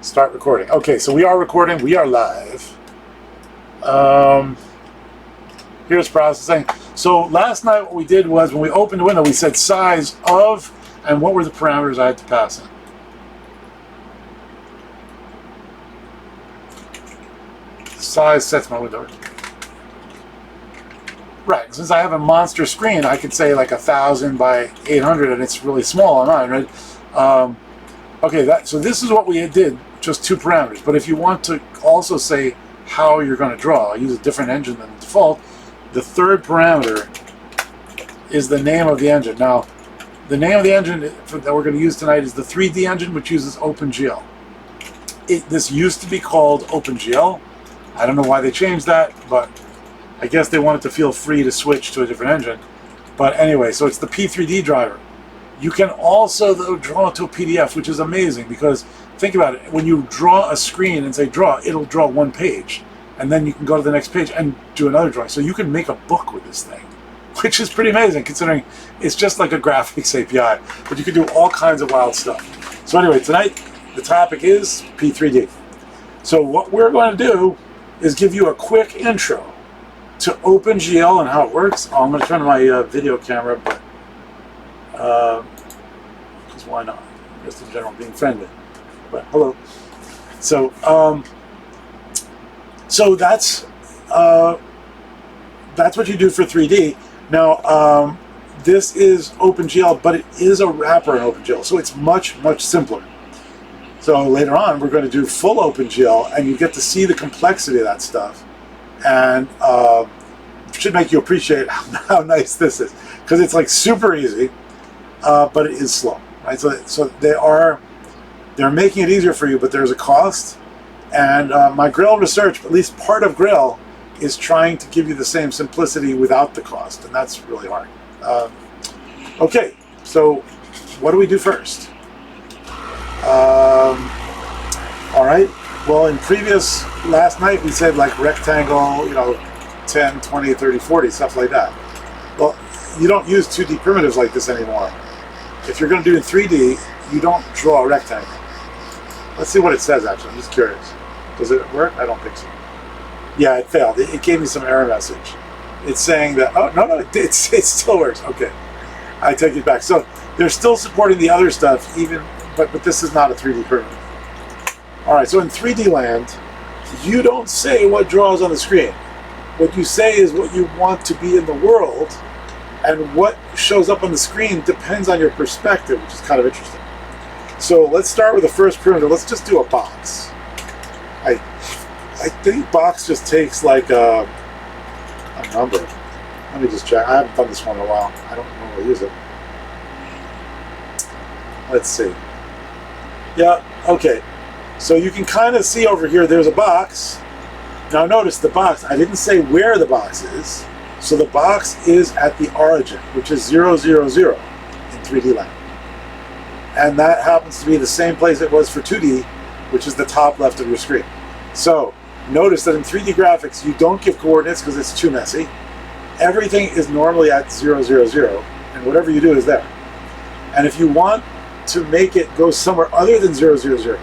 Start recording. Okay, so we are recording. We are live. Here's processing. So last night what we did was when we opened the window, we said size of, and what were the parameters I had to pass in. Size sets my window. Right, since I have a monster screen, I could say like 1000 by 800, and it's really small on mine, right? Okay, so this is what we did, just two parameters. But if you want to also say how you're going to draw, use a different engine than the default, the third parameter is the name of the engine. Now, the name of the engine that we're going to use tonight is the 3D engine, which uses OpenGL. This used to be called OpenGL. I don't know why they changed that, but I guess they wanted to feel free to switch to a different engine. But anyway, so it's the P3D driver. You can also, though, draw to a PDF, which is amazing because think about it. When you draw a screen and say draw, it'll draw one page. And then you can go to the next page and do another drawing. So you can make a book with this thing, which is pretty amazing considering it's just like a graphics API. But you can do all kinds of wild stuff. So anyway, tonight the topic is P3D. So what we're going to do is give you a quick intro to OpenGL and how it works. Oh, I'm going to turn on my video camera, but because why not? Just in general, being friendly. But hello. So so that's what you do for 3D. Now this is OpenGL, but it is a wrapper in OpenGL, so it's much simpler. So later on, we're going to do full OpenGL, and you get to see the complexity of that stuff, and it should make you appreciate how nice this is, because it's like super easy. But it is slow, right? So they're making it easier for you, but there's a cost. And my Grill research, at least part of Grill, is trying to give you the same simplicity without the cost, and that's really hard. Okay, so what do we do first? All right. Well, in last night we said like rectangle, 10, 20, 30, 40, stuff like that. Well, you don't use 2D primitives like this anymore. If you're going to do in 3D, you don't draw a rectangle. Let's see what it says, actually. I'm just curious. Does it work? I don't think so. Yeah, it failed. It gave me some error message. It's saying that, oh, no, it still works. Okay. I take it back. So they're still supporting the other stuff, but this is not a 3D primitive. All right, so in 3D land, you don't say what draws on the screen. What you say is what you want to be in the world, and what shows up on the screen depends on your perspective, which is kind of interesting. So let's start with the first primitive. Let's just do a box. I think box just takes like a number. Let me just check. I haven't done this one in a while. I don't normally use it. Let's see. Yeah, okay. So you can kind of see over here, there's a box. Now notice the box, I didn't say where the box is. So the box is at the origin, which is 0, 0, 0 in 3D land. And that happens to be the same place it was for 2D, which is the top left of your screen. So notice that in 3D graphics, you don't give coordinates because it's too messy. Everything is normally at 0, 0, 0, and whatever you do is there. And if you want to make it go somewhere other than 0, 0, 0,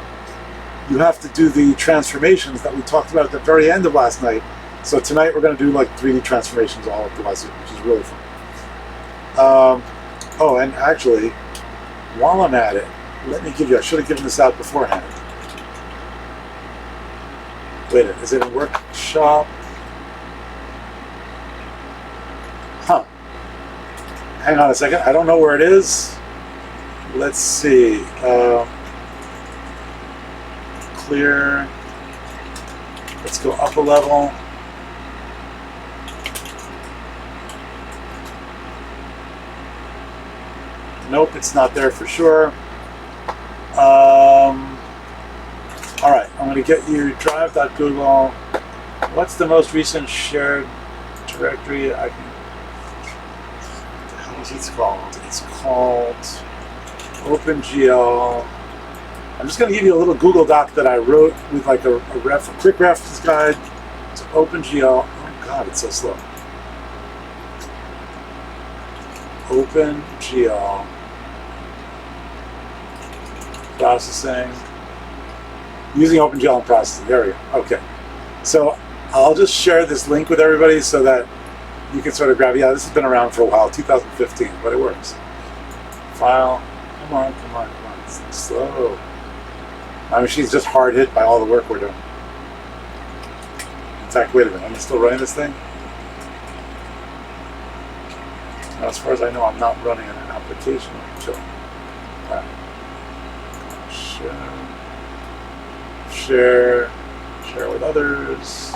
you have to do the transformations that we talked about at the very end of last night. So tonight we're going to do like 3D transformations all of the last, which is really fun. Oh, and actually, while I'm at it, I should have given this out beforehand. Wait, is it a workshop? Huh. Hang on a second. I don't know where it is. Let's see. Clear. Let's go up a level. Nope, it's not there for sure. All right, I'm going to get you drive.google. What's the most recent shared directory I can... What the hell is it called? It's called OpenGL. I'm just going to give you a little Google Doc that I wrote with like a quick reference guide to OpenGL. Oh God, it's so slow. OpenGL processing Using OpenGL and processing. There we go. Okay. So I'll just share this link with everybody so that you can sort of grab. Yeah, this has been around for a while, 2015, but it works. File. Come on, come on, come on. It's slow. My machine's just hard hit by all the work we're doing. In fact, wait a minute. Am I still running this thing? Now, as far as I know, I'm not running an application. Chill. Right. Share with others.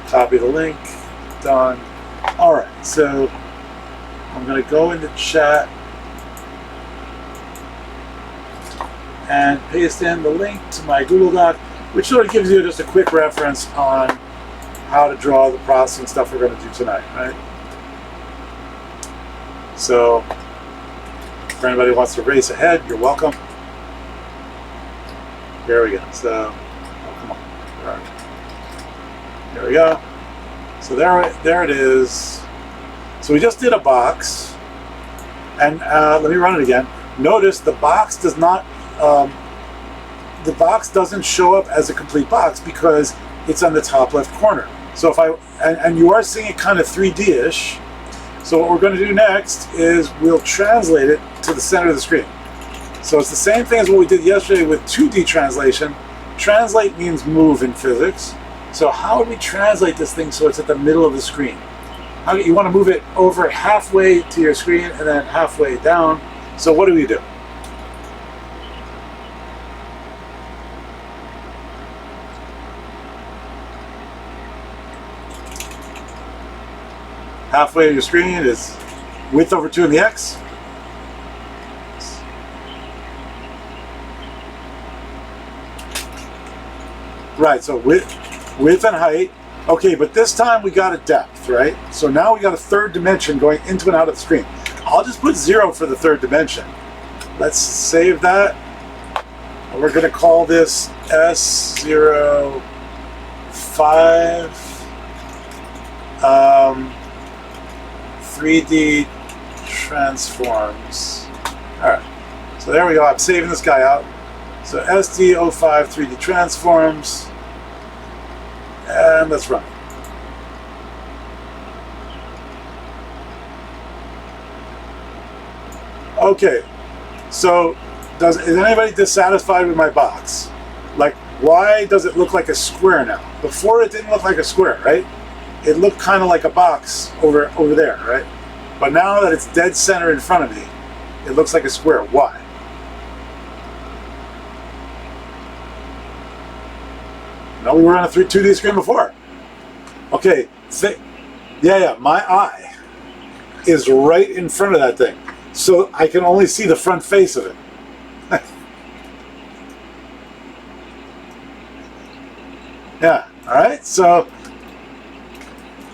Copy the link. Done. All right. So I'm going to go into chat and paste in the link to my Google Doc, which sort of gives you just a quick reference on how to draw the processing stuff we're going to do tonight, right? So, for anybody who wants to race ahead, you're welcome. Here we go. So, oh, come on. Where are we? There we go. So there it is. So we just did a box, and let me run it again. Notice the box does not. The box doesn't show up as a complete box because it's on the top left corner. So if and you are seeing it kind of 3D-ish. So what we're going to do next is we'll translate it to the center of the screen. So it's the same thing as what we did yesterday with 2D translation. Translate means move in physics. So how would we translate this thing so it's at the middle of the screen? You want to move it over halfway to your screen and then halfway down. So what do we do? Halfway to your screen is width over 2 in the X. Right, so width and height. Okay, but this time we got a depth, right? So now we got a third dimension going into and out of the screen. I'll just put 0 for the third dimension. Let's save that. And we're going to call this S05. 3D transforms. Alright, so there we go. I'm saving this guy out. So SD05 3D transforms. And let's run. Okay, so is anybody dissatisfied with my box? Like, why does it look like a square now? Before it didn't look like a square, right? It looked kind of like a box over there, right? But now that it's dead center in front of me, it looks like a square. Why? No, we were on a 2D screen before. Okay, yeah, my eye is right in front of that thing. So I can only see the front face of it. Yeah, all right, so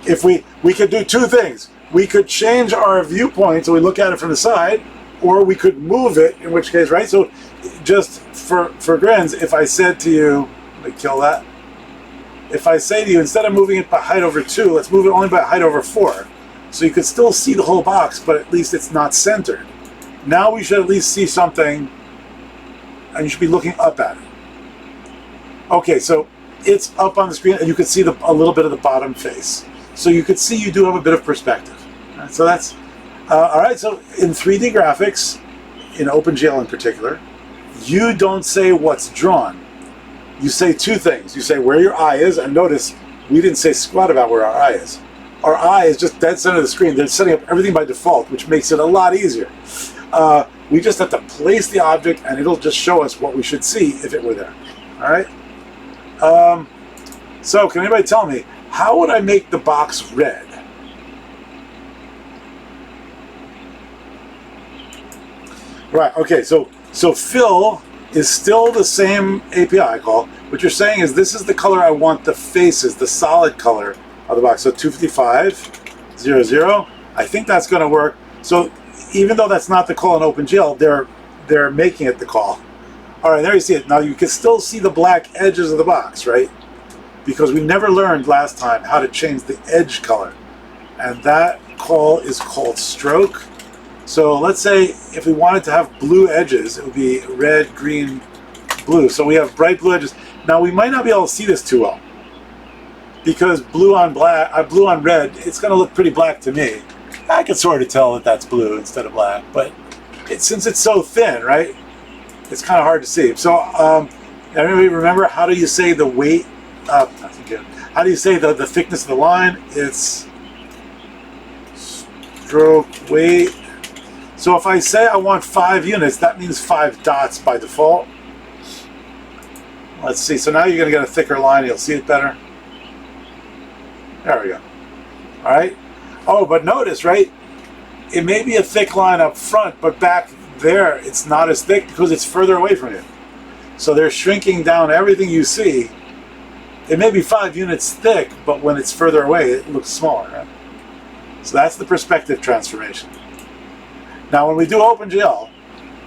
if we could do two things. We could change our viewpoint so we look at it from the side, or we could move it, in which case, right? So just for grins, if I said to you, let me kill that. If I say to you, instead of moving it by height over 2, let's move it only by height over 4. So you could still see the whole box, but at least it's not centered. Now we should at least see something, and you should be looking up at it. Okay, so it's up on the screen, and you can see a little bit of the bottom face. So you could see you do have a bit of perspective. Right, so that's, all right, so in 3D graphics, in OpenGL in particular, you don't say what's drawn. You say two things. You say where your eye is, and notice we didn't say squat about where our eye is. Our eye is just dead center of the screen. They're setting up everything by default, which makes it a lot easier. We just have to place the object, and it'll just show us what we should see if it were there. All right? So can anybody tell me, how would I make the box red? Right, okay, so fill is still the same API call. What you're saying is this is the color I want the faces, the solid color of the box. So 255.00, I think that's going to work. So even though that's not the call in OpenGL, they're making it the call. All right, there you see it. Now you can still see the black edges of the box, right? Because we never learned last time how to change the edge color. And that call is called stroke. So let's say if we wanted to have blue edges, it would be red, green, blue. So we have bright blue edges. Now we might not be able to see this too well because blue on red, it's going to look pretty black to me. I can sort of tell that that's blue instead of black, but since it's so thin, right, it's kind of hard to see. So everybody remember, how do you say the weight? How do you say the thickness of the line? It's stroke weight. So if I say I want 5 units, that means 5 dots by default. Let's see. So now you're going to get a thicker line. You'll see it better. There we go. All right. Oh, but notice, right? It may be a thick line up front, but back there it's not as thick because it's further away from you. So they're shrinking down everything you see. It may be 5 units thick, but when it's further away, it looks smaller, right? So that's the perspective transformation. Now, when we do OpenGL,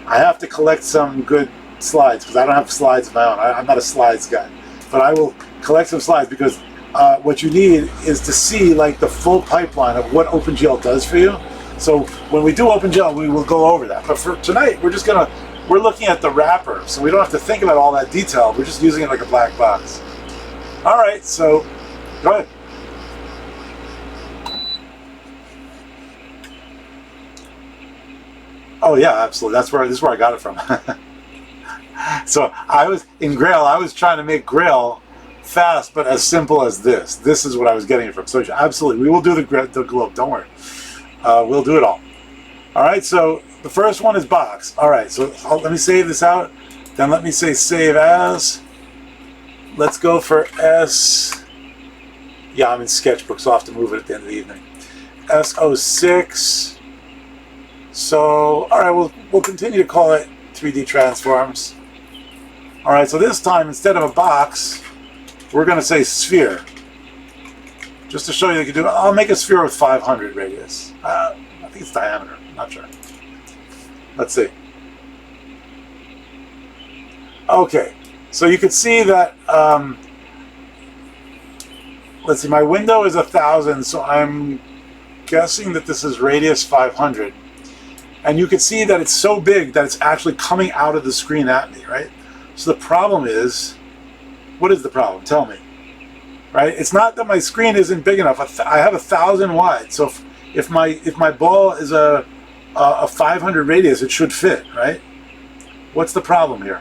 I have to collect some good slides because I don't have slides of my own. I'm not a slides guy, but I will collect some slides because what you need is to see like the full pipeline of what OpenGL does for you. So when we do OpenGL, we will go over that. But for tonight, we're looking at the wrapper, so we don't have to think about all that detail. We're just using it like a black box. All right, so go ahead. Oh yeah, absolutely. This is where I got it from. So I was in Grail. I was trying to make Grail fast, but as simple as this. This is what I was getting it from. So absolutely, we will do the globe. Don't worry. We'll do it all. All right. So the first one is box. All right. So let me save this out. Then let me say save as. Let's go for S. Yeah, I'm in Sketchbook, so I'll have to move it at the end of the evening. S06. So, all right, we'll continue to call it 3D transforms. All right, so this time, instead of a box, we're going to say sphere. Just to show you, I'll make a sphere with 500 radius. I think it's diameter, I'm not sure. Let's see. Okay, so you can see that, let's see, my window is 1,000, so I'm guessing that this is radius 500. And you can see that it's so big that it's actually coming out of the screen at me, right? So the problem is, what is the problem? Tell me, right? It's not that my screen isn't big enough. I have 1,000 wide. So if my ball is a 500 radius, it should fit, right? What's the problem here?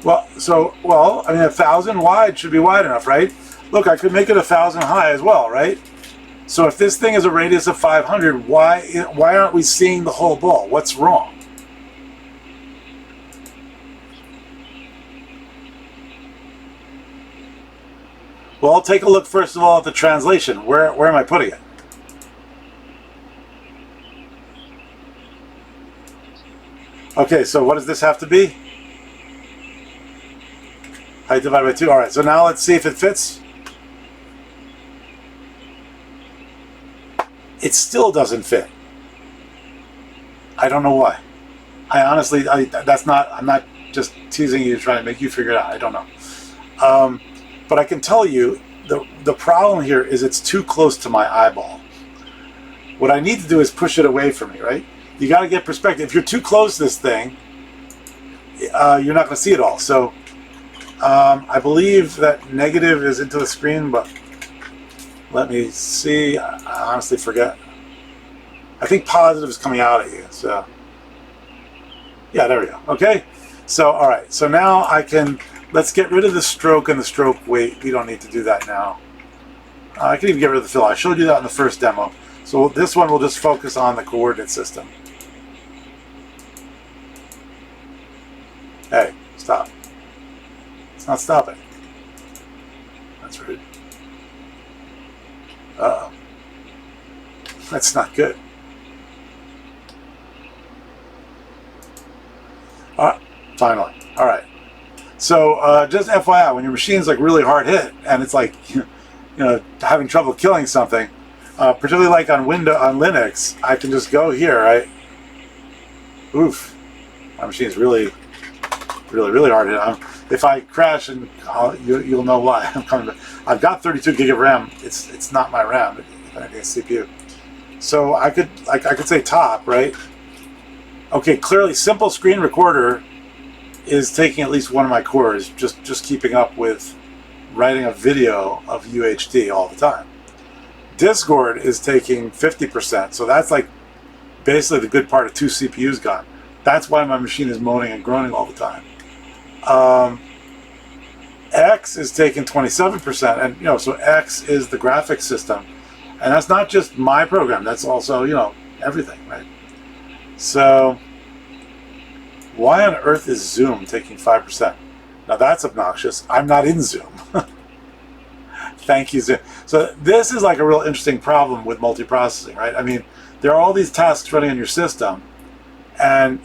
Well, I mean, 1,000 wide should be wide enough, right? Look, I could make it 1,000 high as well, right? So if this thing is a radius of 500, why aren't we seeing the whole ball? What's wrong? Well, I'll take a look first of all at the translation. Where am I putting it? Okay, so what does this have to be? Height divided by 2. All right, so now let's see if it fits. It still doesn't fit. I don't know why. I honestly, I'm not just teasing you, trying to make you figure it out. I don't know. But I can tell you, the problem here is it's too close to my eyeball. What I need to do is push it away from me, right? You got to get perspective. If you're too close to this thing, you're not going to see it all. So I believe that negative is into the screen, but let me see. I honestly forget. I think positive is coming out at you. So yeah, there we go. Okay. So all right. So now let's get rid of the stroke and the stroke weight. We don't need to do that now. I can even get rid of the fill. I showed you that in the first demo. So this one will just focus on the coordinate system. Hey, stop. It's not stopping. That's rude. Uh-oh. That's not good. Finally. All right. So just FYI, when your machine's like really hard hit and it's like, having trouble killing something, particularly like on Linux, I can just go here, right? Oof. My machine's really, really, really hard hit. If I crash, and you'll know why. I'm coming back. I've got 32 gig of RAM. It's not my RAM. It's CPU. So I could say top, right? Okay, clearly simple screen recorder is taking at least one of my cores, just keeping up with writing a video of UHD all the time. Discord is taking 50%, so that's like basically the good part of 2 CPUs gone. That's why my machine is moaning and groaning all the time. X is taking 27%, and so X is the graphics system, and that's not just my program. That's also everything, right? So why on earth is Zoom taking 5%? Now that's obnoxious. I'm not in Zoom. Thank you, Zoom. So this is like a real interesting problem with multiprocessing, right? I mean, there are all these tasks running on your system, and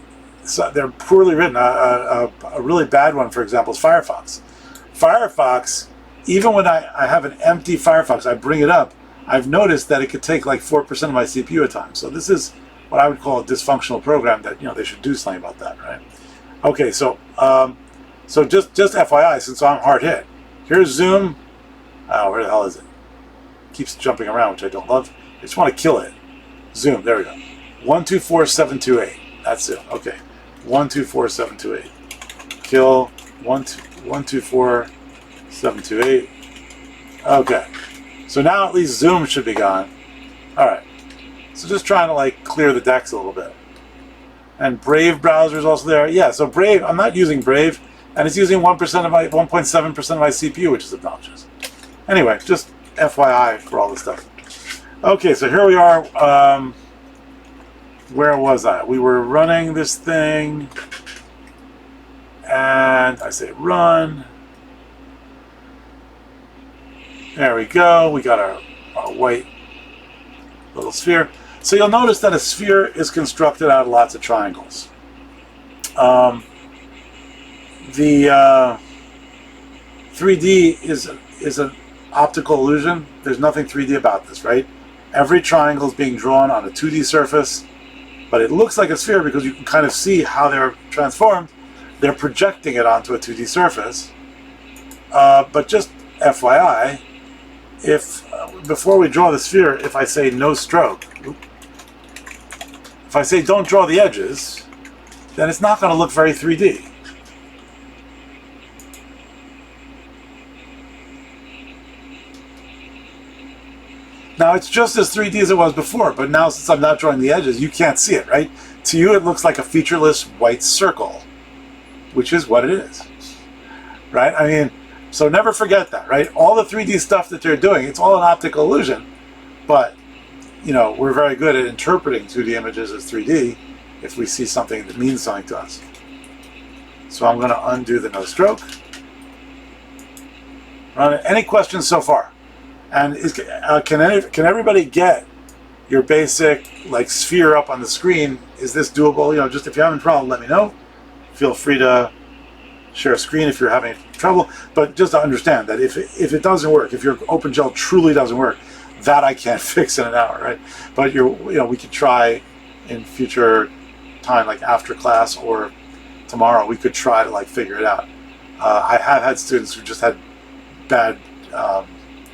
so they're poorly written. A really bad one, for example, is Firefox. Firefox, even when I have an empty Firefox, I bring it up, I've noticed that it could take like 4% of my CPU at times. So this is what I would call a dysfunctional program that, they should do something about that, right? Okay, so just FYI, since I'm hard hit, here's Zoom. Oh, where the hell is it? Keeps jumping around, which I don't love. I just want to kill it. Zoom, there we go. 124728. That's Zoom. Okay. 124728. Kill 124728. Okay. So now at least Zoom should be gone. Alright. So just trying to like clear the decks a little bit. And Brave browser is also there. Yeah, so Brave, I'm not using Brave, and it's using 1% of my 1.7% of my CPU, which is obnoxious. Anyway, just FYI for all this stuff. Okay, so here we are. Where was I? We were running this thing, and I say run. There we go. We got our white little sphere. So you'll notice that a sphere is constructed out of lots of triangles. The 3D is an optical illusion. There's nothing 3D about this, right? Every triangle is being drawn on a 2D surface, but it looks like a sphere because you can kind of see how they're transformed. They're projecting it onto a 2D surface. But just FYI, before we draw the sphere, if I say no stroke, if I say don't draw the edges, then it's not going to look very 3D. Now it's just as 3D as it was before, but now since I'm not drawing the edges, you can't see it, right? To you it looks like a featureless white circle, which is what it is, right? I mean, so never forget that, right? All the 3D stuff that they're doing, it's all an optical illusion, but, we're very good at interpreting 2D images as 3D if we see something that means something to us. So I'm going to undo the no stroke. Any questions so far? And can everybody get your basic like sphere up on the screen? Is this doable? Just if you're having a problem, let me know. Feel free to share a screen if you're having trouble. But just to understand that if it doesn't work, if your OpenGL truly doesn't work, that I can't fix in an hour, right? But we could try in future time, like after class or tomorrow, we could try to like figure it out. I have had students who just had bad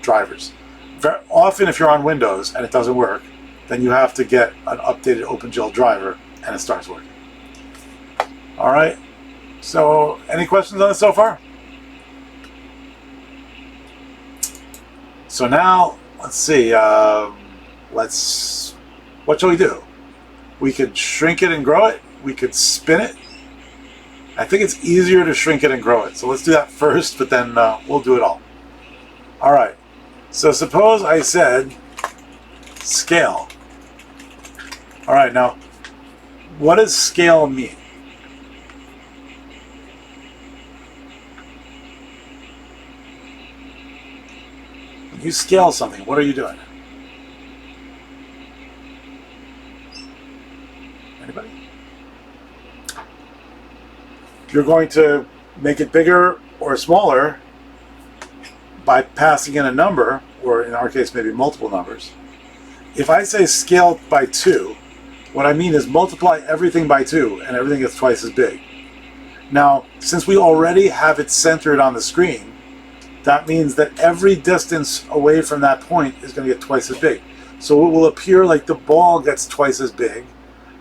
drivers. Very often, if you're on Windows and it doesn't work, then you have to get an updated OpenGL driver and it starts working. All right. So, any questions on this so far? So now, let's see. What shall we do? We could shrink it and grow it. We could spin it. I think it's easier to shrink it and grow it. So let's do that first, but then we'll do it all. All right. So suppose I said scale. All right, now, what does scale mean? When you scale something, what are you doing? Anybody? You're going to make it bigger or smaller by passing in a number, or in our case, maybe multiple numbers. If I say scale by 2, what I mean is multiply everything by 2, and everything gets twice as big. Now, since we already have it centered on the screen, that means that every distance away from that point is going to get twice as big. So it will appear like the ball gets twice as big,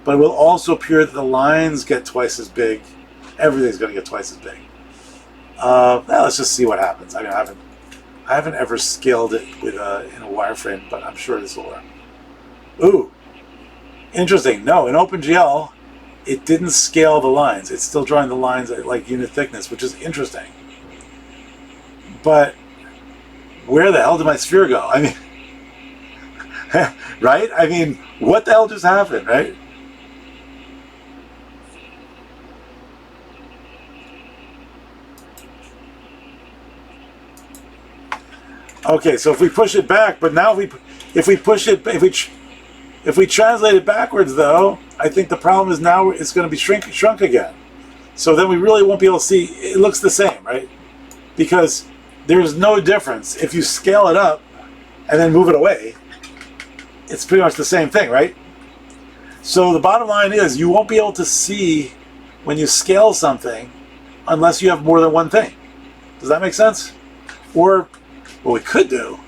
but it will also appear that the lines get twice as big. Everything's going to get twice as big. Now let's just see what happens. I mean, I haven't ever scaled it with in a wireframe, but I'm sure this will work. Ooh, interesting. No, in OpenGL, it didn't scale the lines. It's still drawing the lines at like unit thickness, which is interesting. But where the hell did my sphere go? I mean, right? I mean, what the hell just happened, right? Okay, so if we push it back, but now if we translate it backwards, though, I think the problem is now it's going to be shrunk again. So then we really won't be able to see. It looks the same, right? Because there's no difference. If you scale it up and then move it away, it's pretty much the same thing, right? So the bottom line is you won't be able to see when you scale something unless you have more than one thing. Does that make sense? Or what we could do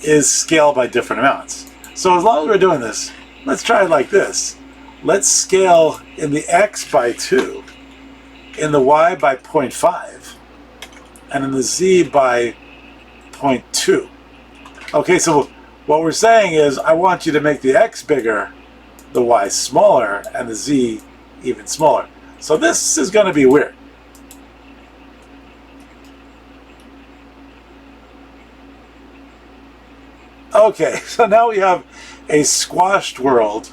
is scale by different amounts. So as long as we're doing this, let's try it like this. Let's scale in the x by 2, in the y by 0.5, and in the z by 0.2. Okay, so what we're saying is I want you to make the x bigger, the y smaller, and the z even smaller. So this is going to be weird. Okay, so now we have a squashed world.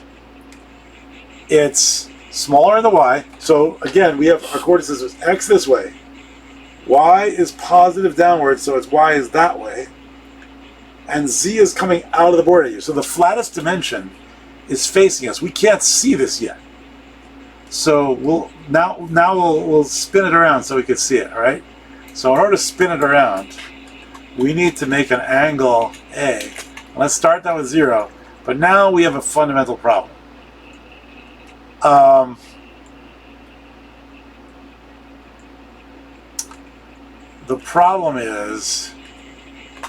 It's smaller in the y. So again, we have our coordinates as x this way. Y is positive downward, so its y is that way. And z is coming out of the board at you. So the flattest dimension is facing us. We can't see this yet. So we'll spin it around so we can see it, all right? So in order to spin it around, we need to make an angle A. Let's start that with 0. But now we have a fundamental problem. The problem is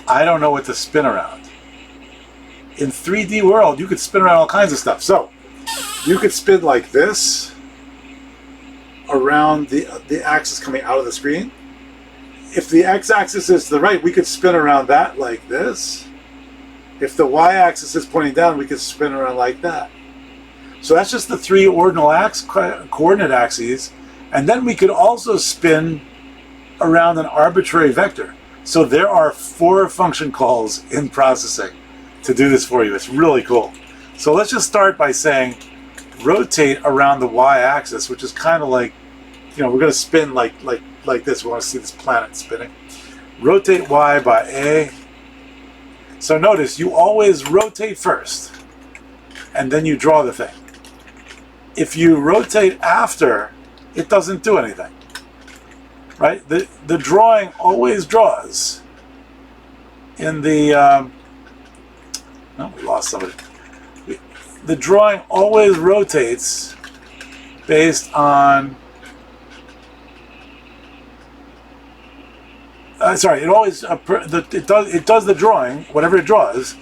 I don't know what to spin around. In 3D world, you could spin around all kinds of stuff. So you could spin like this around the axis coming out of the screen. If the x-axis is to the right, we could spin around that like this. If the y-axis is pointing down, we could spin around like that. So that's just the 3 ordinal coordinate axes. And then we could also spin around an arbitrary vector. So there are 4 function calls in processing to do this for you. It's really cool. So let's just start by saying rotate around the y-axis, which is kind of like, you know, we're going to spin like this. We want to see this planet spinning. Rotate y by A. So notice, you always rotate first, and then you draw the thing. If you rotate after, it doesn't do anything, right? The drawing always draws in the, oh, we lost somebody. The drawing always rotates based on, sorry, it always it does the drawing, whatever it draws,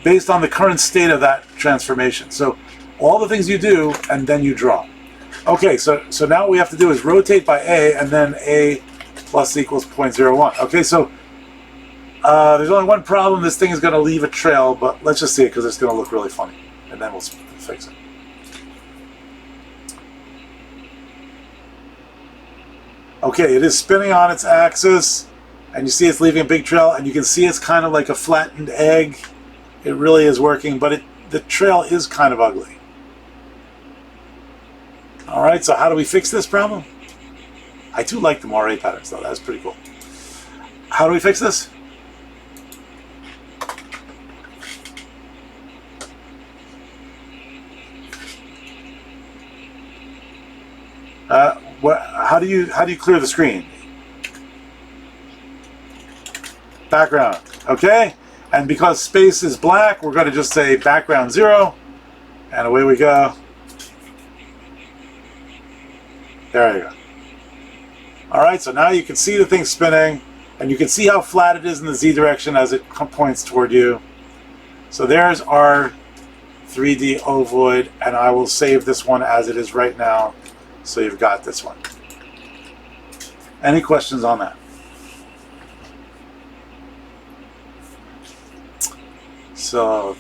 based on the current state of that transformation. So all the things you do, and then you draw. Okay, so now what we have to do is rotate by A, and then A plus equals 0.01. Okay, so there's only one problem. This thing is going to leave a trail, but let's just see it because it's going to look really funny, and then we'll fix it. Okay, it is spinning on its axis. And you see it's leaving a big trail, and you can see it's kind of like a flattened egg. It really is working, but the trail is kind of ugly. All right, so how do we fix this problem? I do like the moire patterns, though. That's pretty cool. How do we fix this? How do you clear the screen? Background, okay? And because space is black, we're going to just say background 0, and away we go. There you go. All right, so now you can see the thing spinning, and you can see how flat it is in the z direction as it points toward you. So there's our 3D ovoid, and I will save this one as it is right now, so you've got this one. Any questions on that? So,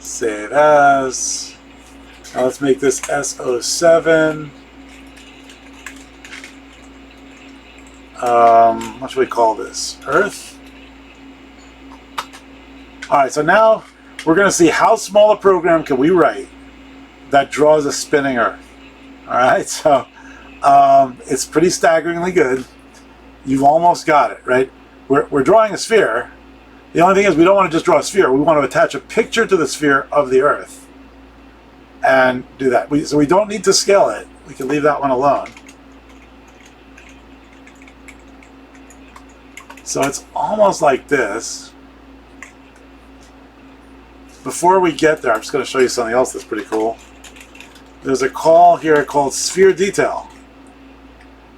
save as. Now let's make this SO7. What should we call this? Earth? Alright, so now we're going to see how small a program can we write that draws a spinning Earth. Alright, so it's pretty staggeringly good. You've almost got it, right? We're drawing a sphere. The only thing is we don't want to just draw a sphere. We want to attach a picture to the sphere of the Earth and do that. So we don't need to scale it. We can leave that one alone. So it's almost like this. Before we get there, I'm just going to show you something else that's pretty cool. There's a call here called sphere detail.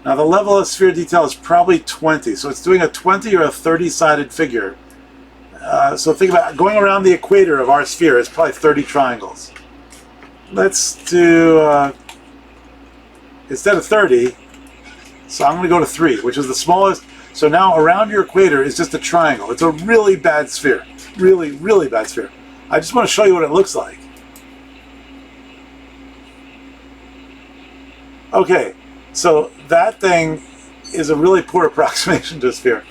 Now the level of sphere detail is probably 20. So it's doing a 20 or a 30-sided figure. So think about going around the equator of our sphere. It's probably 30 triangles. Let's do, instead of 30, so I'm going to go to 3, which is the smallest. So now around your equator is just a triangle. It's a really bad sphere. Really, really bad sphere. I just want to show you what it looks like. Okay, so that thing is a really poor approximation to a sphere.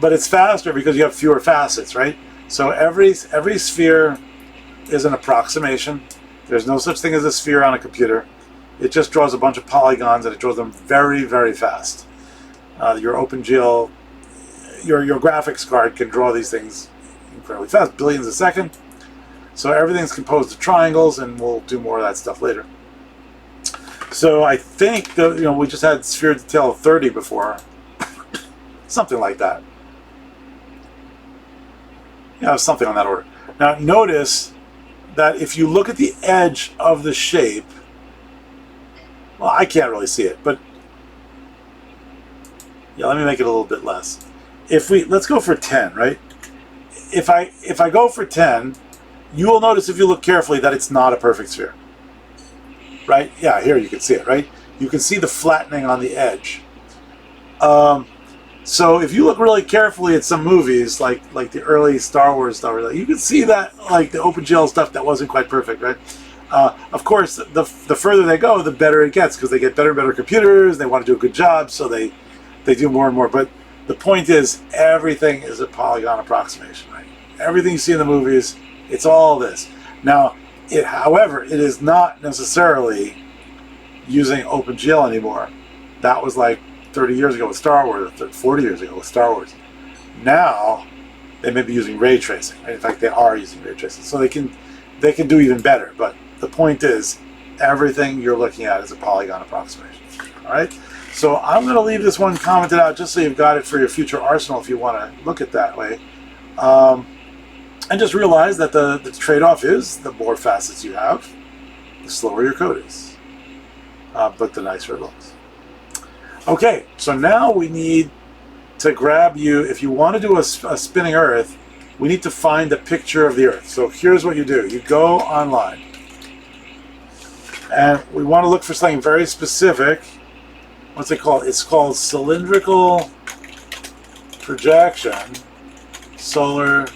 But it's faster because you have fewer facets, right? So every sphere is an approximation. There's no such thing as a sphere on a computer. It just draws a bunch of polygons and it draws them very, very fast. Your OpenGL, your graphics card can draw these things incredibly fast, billions a second. So everything's composed of triangles, and we'll do more of that stuff later. So I think that, we just had sphere detail of 30 before, something like that. Yeah, something on that order. Now notice that if you look at the edge of the shape, well, I can't really see it, but yeah, let me make it a little bit less. Let's go for 10, right? If I go for 10, you will notice if you look carefully that it's not a perfect sphere. Right? Yeah, here you can see it, right? You can see the flattening on the edge. So if you look really carefully at some movies, like the early Star Wars stuff, you can see that, like the OpenGL stuff, that wasn't quite perfect, right? Of course, the further they go, the better it gets, because they get better and better computers, they want to do a good job, so they do more and more. But the point is, everything is a polygon approximation, right? Everything you see in the movies, it's all this. Now, however, it is not necessarily using OpenGL anymore. That was like 30 years ago with Star Wars, or 40 years ago with Star Wars. Now, they may be using ray tracing. Right? In fact, they are using ray tracing. So they can do even better. But the point is, everything you're looking at is a polygon approximation. All right? So I'm going to leave this one commented out just so you've got it for your future arsenal if you want to look at it that way. And just realize that the trade-off is the more facets you have, the slower your code is. But the nicer it looks. Okay, so now we need to grab you. If you want to do a spinning Earth, we need to find a picture of the Earth. So here's what you do. You go online. And we want to look for something very specific. What's it called? It's called cylindrical projection solar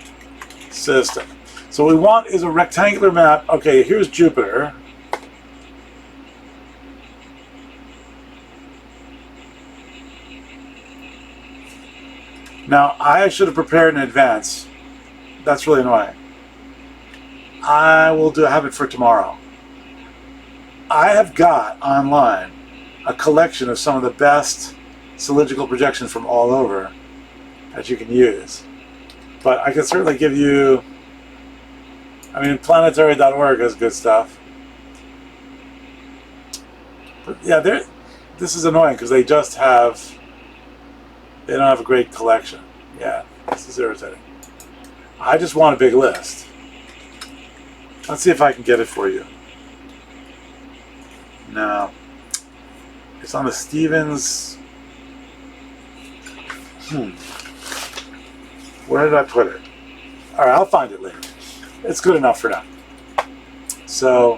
system. So what we want is a rectangular map. Okay, here's Jupiter. Now, I should have prepared in advance. That's really annoying. I will have it for tomorrow. I have got online a collection of some of the best cylindrical projections from all over that you can use. But I can certainly give you, planetary.org has good stuff. But yeah, this is annoying because they don't have a great collection. Yeah, this is irritating. I just want a big list. Let's see if I can get it for you. No. It's on the Stevens. Where did I put it? All right, I'll find it later. It's good enough for now. So,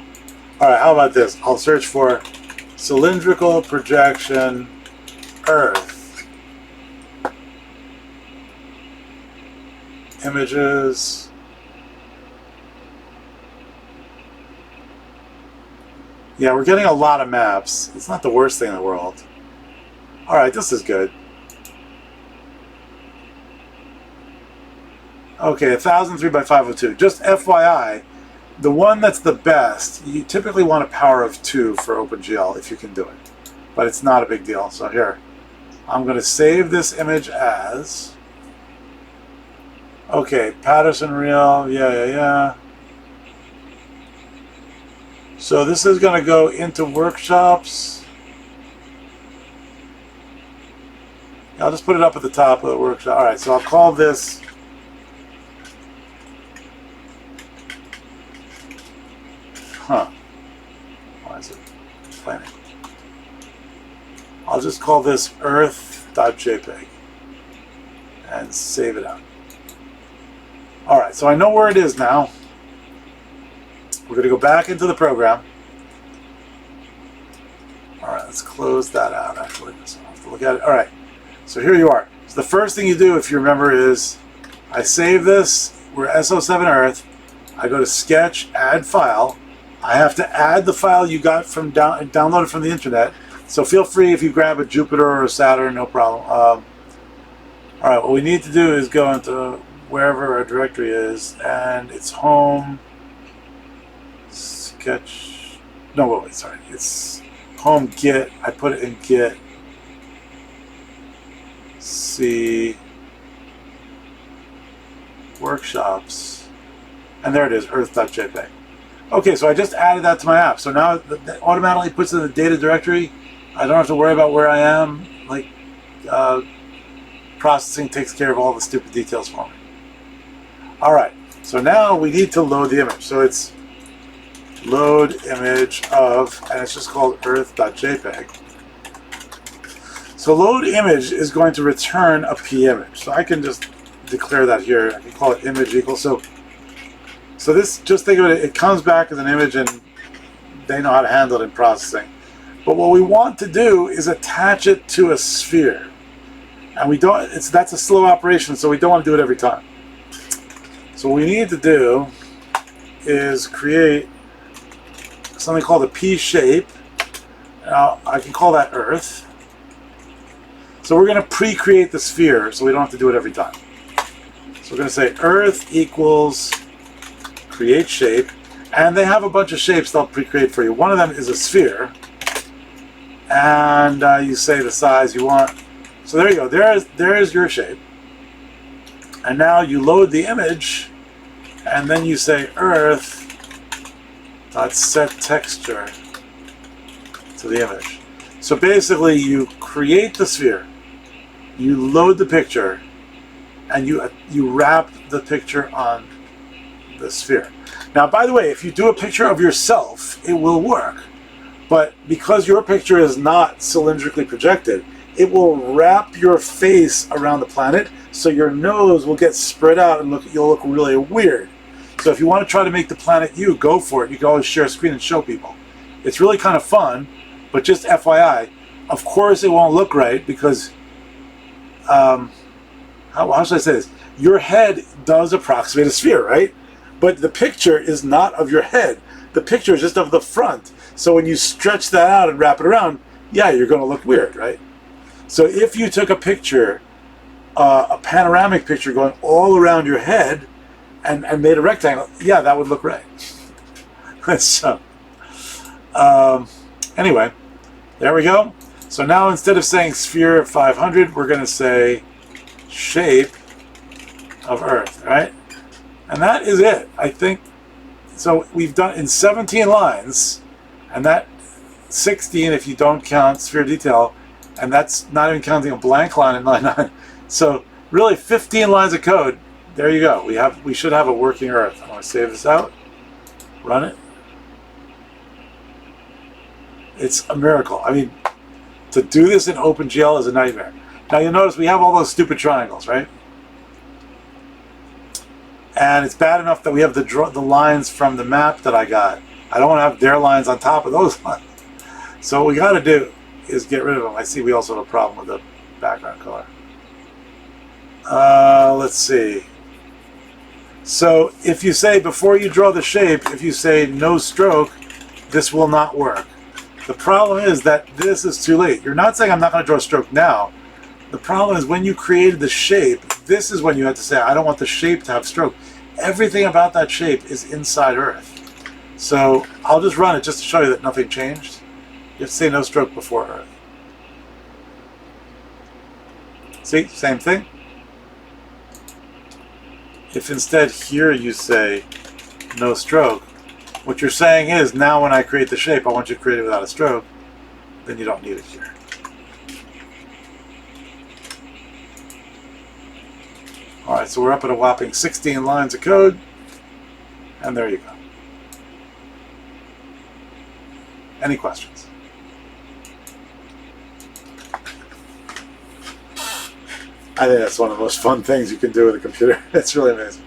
all right, how about this? I'll search for cylindrical projection Earth. Images. Yeah, we're getting a lot of maps. It's not the worst thing in the world. All right, this is good. Okay, 1003 by 502. Just FYI, the one that's the best, you typically want a power of 2 for OpenGL if you can do it. But it's not a big deal. So here, I'm going to save this image as... Okay, Patterson Reel, yeah. So this is going to go into workshops. I'll just put it up at the top of the workshop. All right, so I'll call this... Why is it planning? I'll just call this earth.jpg and save it out. All right, so I know where it is now. We're going to go back into the program. All right, let's close that out, actually. So I'll have to look at it. All right, so here you are. So the first thing you do, if you remember, is I save this. We're SO7 Earth. I go to Sketch, Add File. I have to add the file you got from downloaded from the internet. So feel free if you grab a Jupyter or a Saturn, no problem. All right, what we need to do is go into wherever our directory is, and it's home, sketch, no, wait, sorry. It's home Git. I put it in Git. C workshops, and there it is, earth.jpg. Okay, so I just added that to my app. So now that automatically puts it in the data directory. I don't have to worry about where I am. Like, processing takes care of all the stupid details for me. All right, so now we need to load the image. So it's load image of, and it's just called earth.jpg. So load image is going to return a p image. So I can just declare that here. I can call it image equals. So this, just think of it, it comes back as an image, and they know how to handle it in processing. But what we want to do is attach it to a sphere. And we don't, that's a slow operation, so we don't want to do it every time. So what we need to do is create something called a P shape. Now I can call that Earth. So we're going to pre-create the sphere, so we don't have to do it every time. So we're going to say Earth equals create shape, and they have a bunch of shapes they'll pre-create for you. One of them is a sphere, and you say the size you want. So there you go. There's your shape. And now you load the image, and then you say earth.set texture to the image. So basically you create the sphere, you load the picture, and you wrap the picture on the sphere. Now, by the way, if you do a picture of yourself, it will work. But because your picture is not cylindrically projected, it will wrap your face around the planet, so your nose will get spread out and you'll look really weird. So if you want to try to make the planet you, go for it. You can always share a screen and show people. It's really kind of fun, but just FYI, of course it won't look right because, how should I say this? Your head does approximate a sphere, right? But the picture is not of your head. The picture is just of the front. So when you stretch that out and wrap it around, yeah, you're going to look weird, right? So if you took a picture, a panoramic picture going all around your head and made a rectangle, yeah, that would look right. So, anyway, there we go. So now instead of saying sphere 500, we're going to say shape of Earth, right? And that is it, I think. So we've done in 17 lines, and that 16 if you don't count sphere detail, and that's not even counting a blank line in line 9. So really 15 lines of code. There you go. We should have a working Earth. I'm going to save this out, run it. It's a miracle. I mean, to do this in OpenGL is a nightmare. Now you'll notice we have all those stupid triangles, right? And it's bad enough that we have the lines from the map that I got. I don't want to have their lines on top of those lines. So what we got to do is get rid of them. I see we also have a problem with the background color. Let's see. So if you say, before you draw the shape, if you say no stroke, this will not work. The problem is that this is too late. You're not saying I'm not going to draw a stroke now. The problem is when you created the shape, this is when you had to say, I don't want the shape to have stroke. Everything about that shape is inside Earth. So I'll just run it just to show you that nothing changed. You have to say no stroke before Earth. See, same thing. If instead here you say no stroke, what you're saying is, now when I create the shape, I want you to create it without a stroke, then you don't need it here. Alright, so we're up at a whopping 16 lines of code, and there you go. Any questions? I think that's one of the most fun things you can do with a computer. It's really amazing.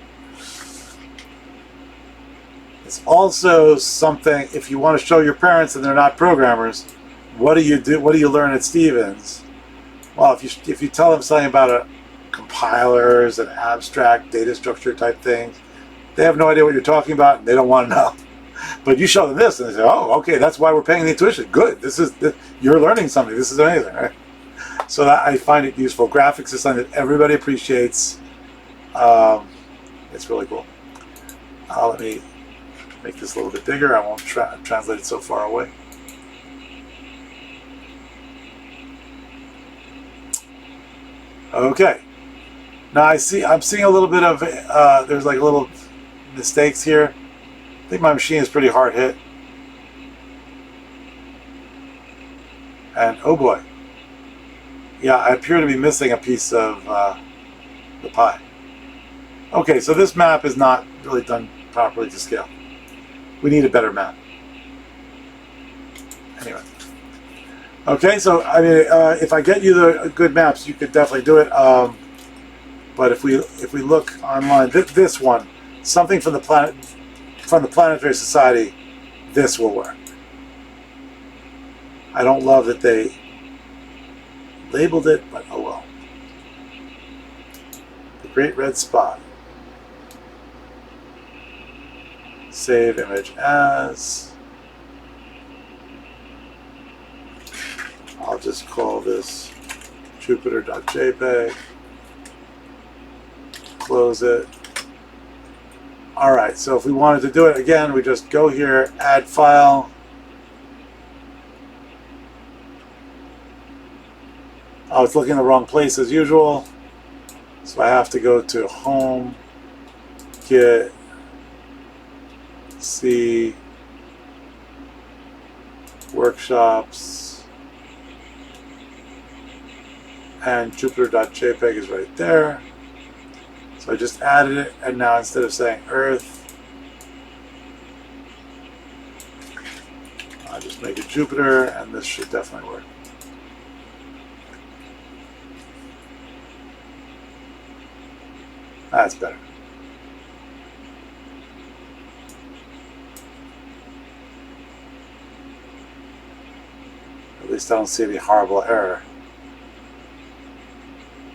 It's also something, if you want to show your parents and they're not programmers, what do you do? What do you learn at Stevens? Well, if you tell them something about compilers and abstract data structure type things, they have no idea what you're talking about and they don't want to know. But you show them this and they say, oh, okay, that's why we're paying the tuition. Good. You're learning something. This is amazing, right? So I find it useful. Graphics is something that everybody appreciates. It's really cool. Let me make this a little bit bigger. I won't translate it so far away. Okay. Now I'm seeing a little bit of, there's like little mistakes here. I think my machine is pretty hard hit. And oh boy. Yeah, I appear to be missing a piece of the pie. Okay, so this map is not really done properly to scale. We need a better map. Anyway. Okay, so I mean, if I get you the good maps, you could definitely do it. But if we look online, this one, something from the Planetary Society, this will work. I don't love that they labeled it, but oh well. The Great Red Spot. Save image as. I'll just call this Jupiter.jpg. Close it. Alright, so if we wanted to do it again, we just go here, add file. Oh, it's looking in the wrong place as usual. So I have to go to Home, Get, See, Workshops, and Jupiter.jpg is right there. So I just added it, and now instead of saying Earth, I'll just make it Jupiter, and this should definitely work. That's better. At least I don't see any horrible error.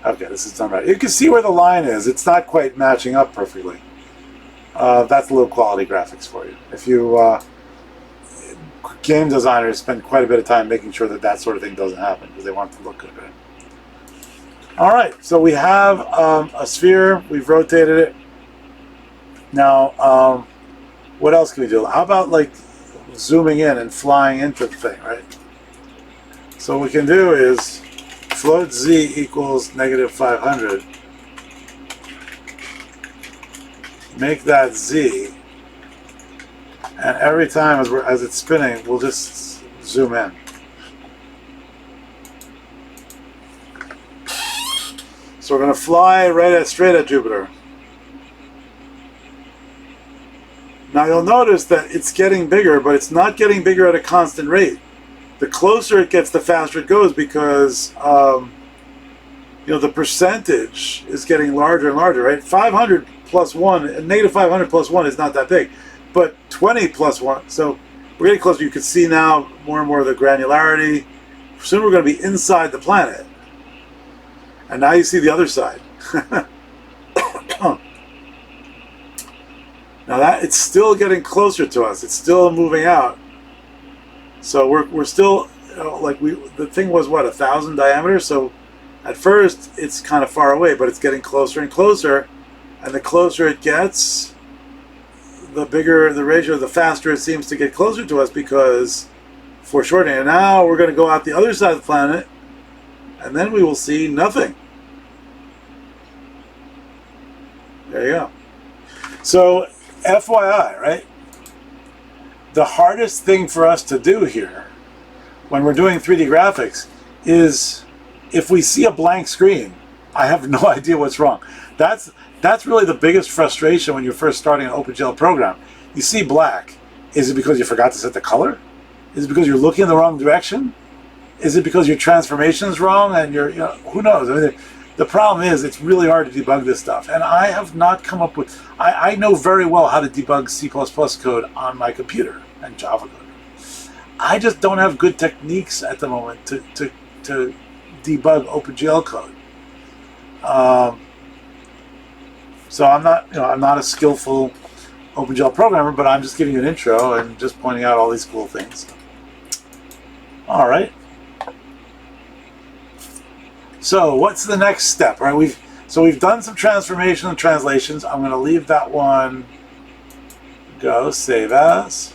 Okay, this is done right. You can see where the line is. It's not quite matching up perfectly. That's low quality graphics for you. If you game designers spend quite a bit of time making sure that that sort of thing doesn't happen because they want it to look good, right? All right, so we have a sphere. We've rotated it. Now, what else can we do? How about like zooming in and flying into the thing, right? So what we can do is float z equals -500. Make that z, and every time as it's spinning, we'll just zoom in. So we're going to fly straight at Jupiter. Now you'll notice that it's getting bigger, but it's not getting bigger at a constant rate. The closer it gets, the faster it goes because the percentage is getting larger and larger, right? 500 plus 1, negative 500 plus 1 is not that big, but 20 plus 1, so we're getting closer. You can see now more and more of the granularity. Soon we're going to be inside the planet. And now you see the other side. Now that it's still getting closer to us. It's still moving out. So we're still, like the thing was what, 1,000 diameter? So at first it's kind of far away, but it's getting closer and closer. And the closer it gets, the bigger the ratio, the faster it seems to get closer to us because foreshortening. And now we're going to go out the other side of the planet, and then we will see nothing. There you go. So, FYI, right? The hardest thing for us to do here, when we're doing 3D graphics, is if we see a blank screen, I have no idea what's wrong. That's really the biggest frustration when you're first starting an OpenGL program. You see black. Is it because you forgot to set the color? Is it because you're looking in the wrong direction? Is it because your transformation is wrong and who knows? I mean, the problem is it's really hard to debug this stuff. And I have not come up with, I know very well how to debug C++ code on my computer and Java code. I just don't have good techniques at the moment to debug OpenGL code. So I'm not a skillful OpenGL programmer, but I'm just giving you an intro and just pointing out all these cool things. All right. So what's the next step? Right? We've done some transformation and translations. I'm going to leave that one go. Save as.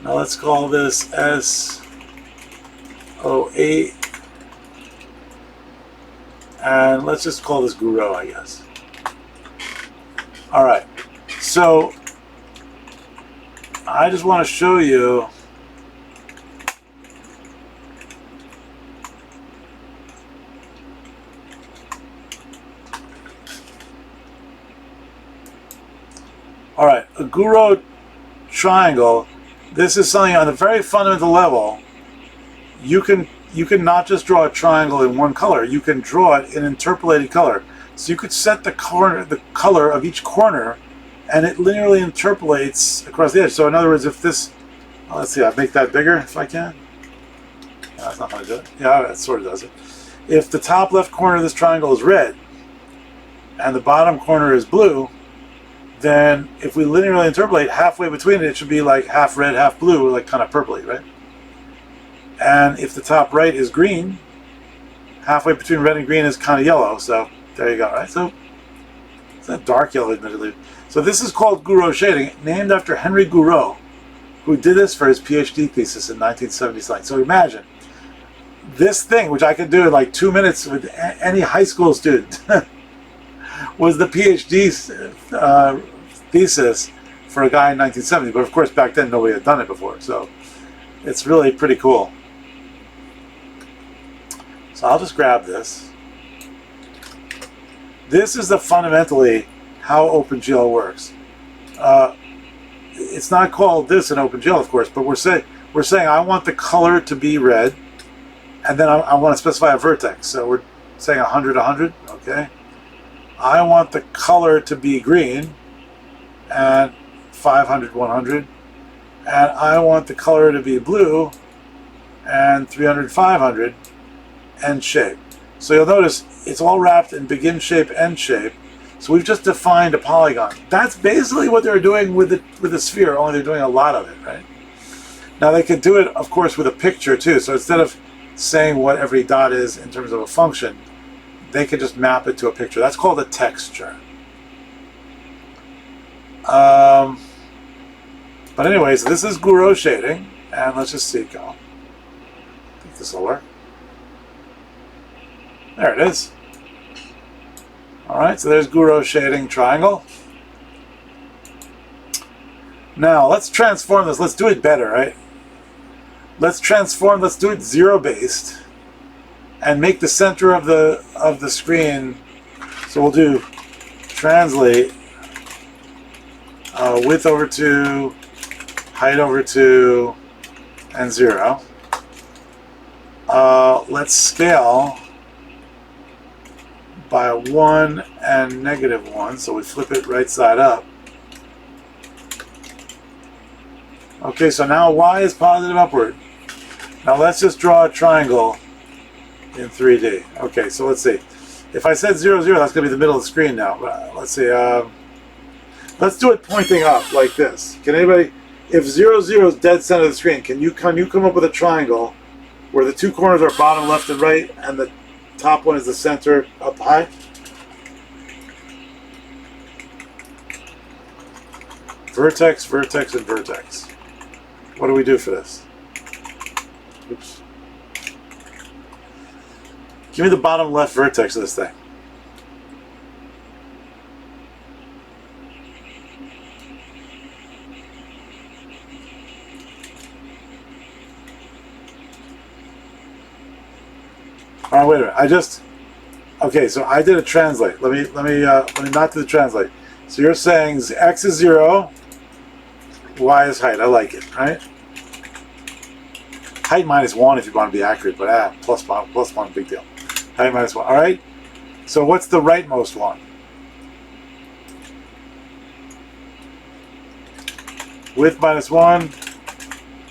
Now let's call this S08. And let's just call this Guru, I guess. All right. So I just want to show you all right, a Guru triangle. This is something on a very fundamental level. You can not just draw a triangle in one color. You can draw it in interpolated color. So you could set the color of each corner, and it linearly interpolates across the edge. So in other words, if this, let's see, I'll make that bigger if I can. No, that's not going to do it. Yeah, that sort of does it. If the top left corner of this triangle is red, and the bottom corner is blue, then if we linearly interpolate, halfway between it should be like half red, half blue, like kind of purpley, right? And if the top right is green, halfway between red and green is kind of yellow. So there you go, right? So it's not dark yellow, admittedly. So this is called Guru shading, named after Henry Guru, who did this for his PhD thesis in 1979. So imagine this thing, which I could do in like 2 minutes with any high school student, was the PhD thesis for a guy in 1970. But of course, back then nobody had done it before. So it's really pretty cool. So I'll just grab this. This is fundamentally how OpenGL works. It's not called this in OpenGL, of course, but we're saying I want the color to be red, and then I want to specify a vertex. So we're saying 100, 100, okay? I want the color to be green, and 500, 100, and I want the color to be blue, and 300, 500, end shape. So you'll notice it's all wrapped in begin shape, end shape. So we've just defined a polygon. That's basically what they're doing with the sphere, only they're doing a lot of it, right? Now they can do it, of course, with a picture too. So instead of saying what every dot is in terms of a function, they can just map it to a picture. That's called a texture. But anyways, this is Guru shading, and let's just see, go. I think this will work. There it is. All right, so there's Guru shading triangle. Now let's transform this. Let's do it better, right? Let's do it zero-based, and make the center of the screen. So we'll do translate width over 2, height over 2, and 0. Let's scale by 1 and and negative 1. So we flip it right side up. Okay, so now y is positive upward. Now let's just draw a triangle in 3D. Okay, so let's see. If I said 0, 0, that's going to be the middle of the screen now. Let's see. Let's do it pointing up like this. Can anybody, if 0, 0 is dead center of the screen, can you come up with a triangle where the two corners are bottom, left, and right, and the top one is the center up high? Vertex, vertex, and vertex. What do we do for this? Oops. Give me the bottom left vertex of this thing. All right, wait a minute. Okay, so I did a translate. Let me not do the translate. So you're saying x is 0, y is height. I like it, right? Height minus 1 if you want to be accurate, but plus 1, big deal. Height minus 1. All right. So what's the rightmost one? Width minus 1,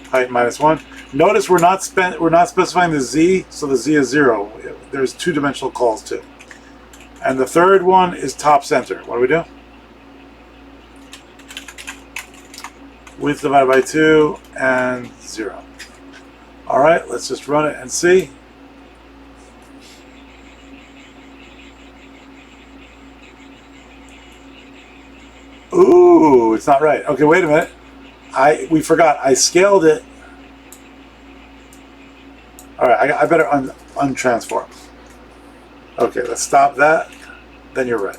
height minus 1. Notice we're not specifying the z, so the z is 0. There's two-dimensional calls too. And the third one is top center. What do we do? Width divided by 2 and 0. All right, let's just run it and see. Ooh, it's not right. Okay, wait a minute. We forgot. I scaled it. All right, I better untransform. Okay, let's stop that. Then you're right.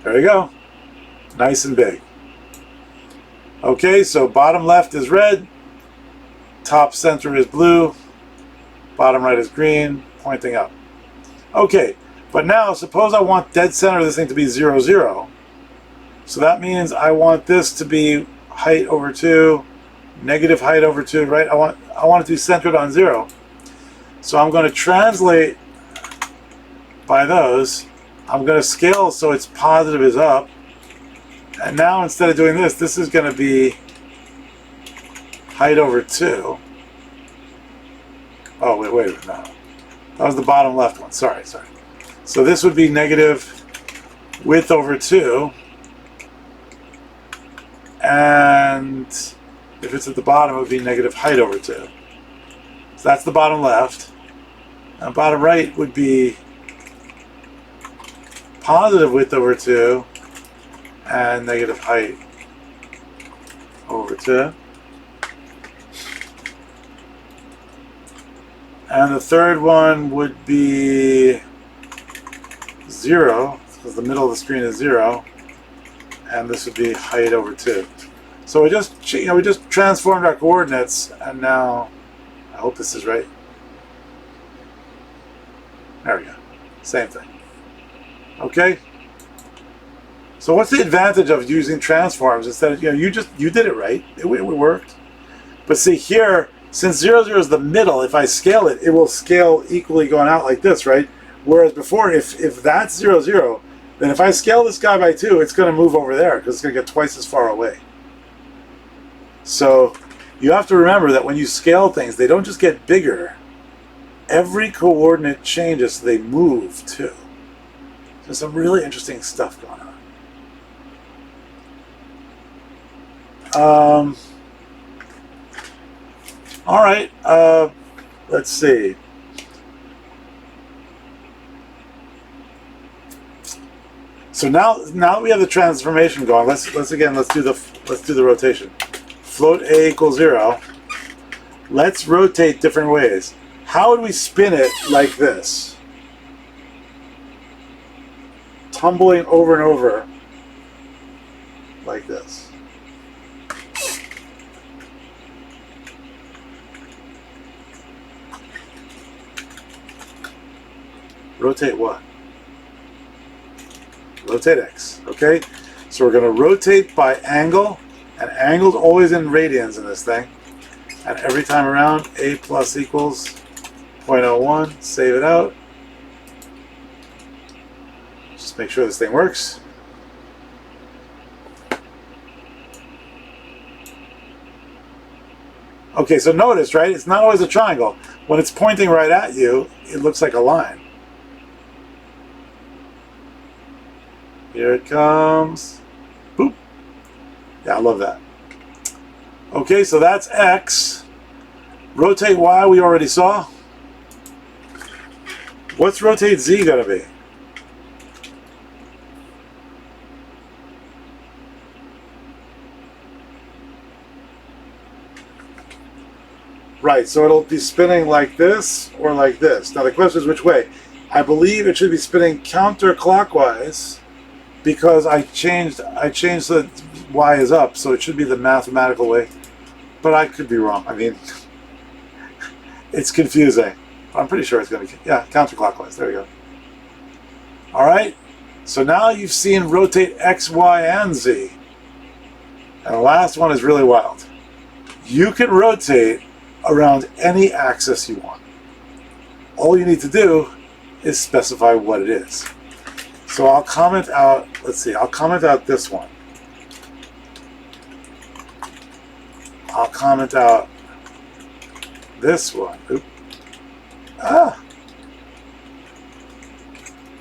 There you go. Nice and big. Okay, so bottom left is red. Top center is blue. Bottom right is green, pointing up. Okay, but now suppose I want dead center of this thing to be 0, 0. So that means I want this to be height over 2, negative height over 2, right? I want it to be centered on 0. So I'm going to translate by those. I'm going to scale so it's positive is up. And now instead of doing this, this is going to be height over 2. Oh, wait a minute. No. That was the bottom left one. Sorry. So this would be negative width over 2. And if it's at the bottom, it would be negative height over 2. So that's the bottom left. And bottom right would be positive width over 2 and negative height over 2. And the third one would be 0, because the middle of the screen is 0. And this would be height over 2. So we just transformed our coordinates, and now I hope this is right. There we go. Same thing. Okay. So what's the advantage of using transforms instead of you did it right. It worked. But see here, since 0, 0 is the middle, if I scale it, it will scale equally going out like this, right? Whereas before, if that's 0, 0. Then if I scale this guy by 2, it's going to move over there because it's going to get twice as far away. So you have to remember that when you scale things, they don't just get bigger. Every coordinate changes, so they move too. There's some really interesting stuff going on. All right, let's see. So now that we have the transformation going, let's do the rotation. Float A equals 0. Let's rotate different ways. How would we spin it like this? Tumbling over and over like this. Rotate what? Rotate X, okay? So we're going to rotate by angle, and angle's always in radians in this thing. And every time around, A plus equals 0.01, save it out, make sure this thing works. Okay, so notice, right? It's not always a triangle. When it's pointing right at you, it looks like a line. Here it comes. Boop. Yeah, I love that. Okay, so that's X. Rotate Y we already saw. What's rotate Z going to be? Right, so it'll be spinning like this or like this. Now the question is which way. I believe it should be spinning counterclockwise because I changed the Y is up, so it should be the mathematical way. But I could be wrong. I mean, it's confusing. I'm pretty sure it's going to be, yeah, counterclockwise. There we go. All right, so now you've seen rotate X, Y, and Z. And the last one is really wild. You can rotate around any axis you want. All you need to do is specify what it is. So I'll comment out, let's see, I'll comment out this one. I'll comment out this one. Oop. Ah.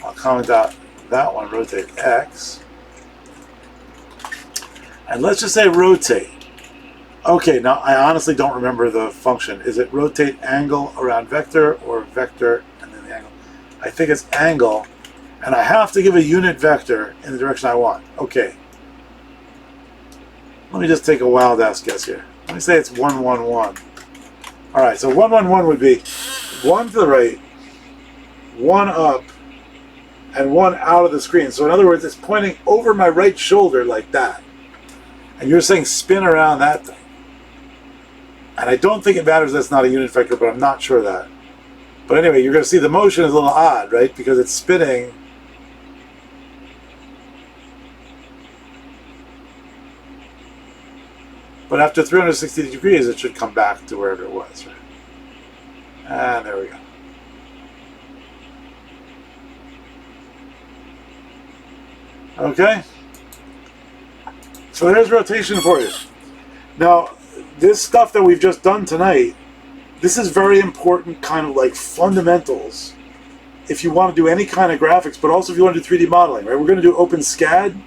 I'll comment out that one, rotate X. And let's just say rotate. Okay, now I honestly don't remember the function. Is it rotate angle around vector or vector and then the angle? I think it's angle, and I have to give a unit vector in the direction I want. Okay. Let me just take a wild ass guess here. Let me say it's 1, 1, 1. All right, so 1, 1, 1 would be 1 to the right, 1 up, and 1 out of the screen. So in other words, it's pointing over my right shoulder like that. And you're saying spin around that thing. And I don't think it matters that's not a unit vector, but I'm not sure of that. But anyway, you're going to see the motion is a little odd, right? Because it's spinning. But after 360 degrees, it should come back to wherever it was, right? And there we go. Okay. So there's rotation for you. Now, this stuff that we've just done tonight, this is very important kind of like fundamentals if you want to do any kind of graphics, but also if you want to do 3D modeling, right? We're going to do OpenSCAD,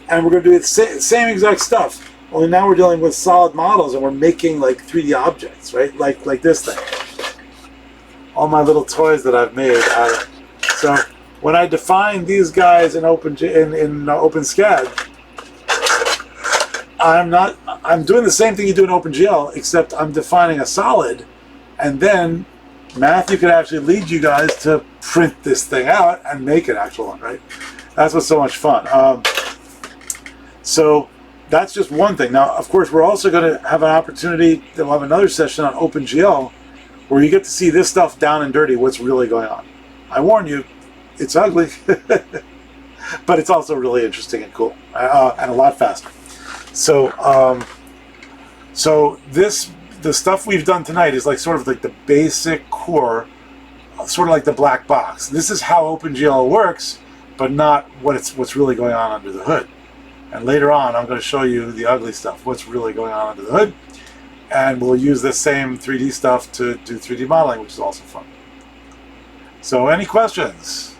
and we're going to do the same exact stuff. Only now we're dealing with solid models, and we're making like 3D objects, right? Like this thing. All my little toys that I've made out of it. So when I define these guys in OpenSCAD, I'm doing the same thing you do in OpenGL, except I'm defining a solid, and then Matthew could actually lead you guys to print this thing out and make an actual one, right? That's what's so much fun. So that's just one thing. Now, of course, we're also going to have an opportunity, we'll have another session on OpenGL where you get to see this stuff down and dirty, what's really going on. I warn you, it's ugly, but it's also really interesting and cool, and a lot faster. So, the stuff we've done tonight is like sort of like the basic core, sort of like the black box. This is how OpenGL works, but not what's really going on under the hood. And later on, I'm going to show you the ugly stuff, what's really going on under the hood, and we'll use this same 3D stuff to do 3D modeling, which is also fun. So, any questions?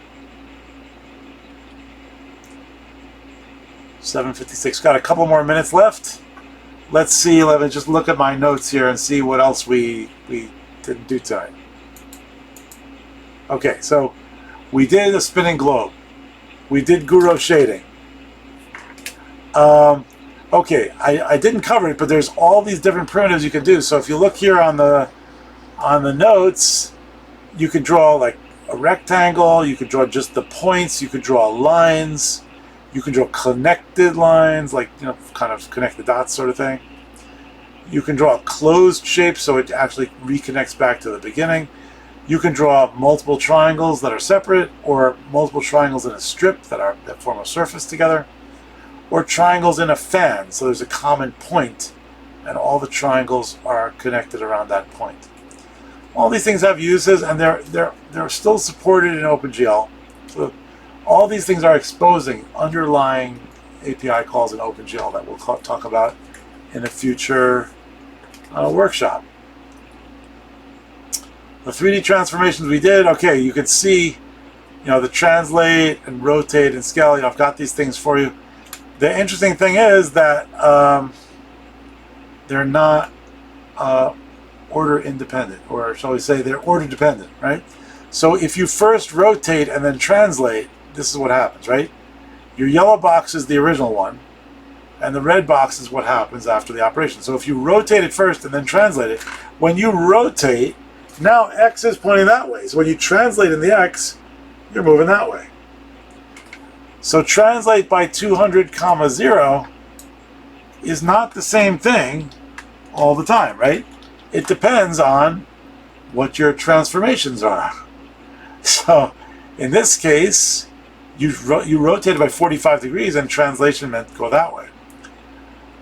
7:56. Got a couple more minutes left. Let's see. Let me just look at my notes here and see what else we didn't do tonight. Okay, so we did a spinning globe. We did Guru shading. Okay, I didn't cover it, but there's all these different primitives you can do. So if you look here on the notes, you could draw like a rectangle. You could draw just the points. You could draw lines. You can draw connected lines, like, you know, kind of connect the dots sort of thing. You can draw a closed shape so it actually reconnects back to the beginning. You can draw multiple triangles that are separate, or multiple triangles in a strip that form a surface together, or triangles in a fan, so there's a common point and all the triangles are connected around that point. All these things have uses, and they're still supported in OpenGL. So All these things are exposing underlying API calls in OpenGL that we'll talk about in a future workshop. The 3D transformations we did, okay, you can see, the translate and rotate and scale. I've got these things for you. The interesting thing is that they're not order independent, or shall we say they're order dependent, right? So if you first rotate and then translate, this is what happens, right? Your yellow box is the original one, and the red box is what happens after the operation. So if you rotate it first and then translate it, when you rotate, now X is pointing that way. So when you translate in the X, you're moving that way. So translate by 200, 0 is not the same thing all the time, right? It depends on what your transformations are. So in this case, you rotated by 45 degrees and translation meant go that way.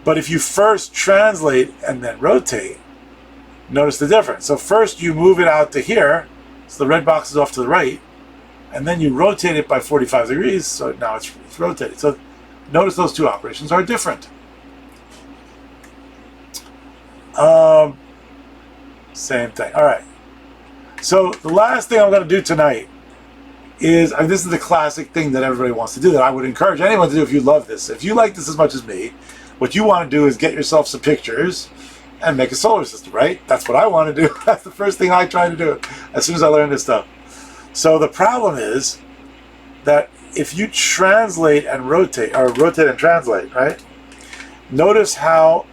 But if you first translate and then rotate, notice the difference. So first you move it out to here, so the red box is off to the right, and then you rotate it by 45 degrees, so now it's rotated. So notice those two operations are different. Same thing. All right. So the last thing I'm going to do tonight is, this is the classic thing that everybody wants to do, that I would encourage anyone to do if you love this. If you like this as much as me, what you want to do is get yourself some pictures and make a solar system, right? That's what I want to do. That's the first thing I try to do as soon as I learn this stuff. So the problem is that if you translate and rotate, or rotate and translate, right? Notice how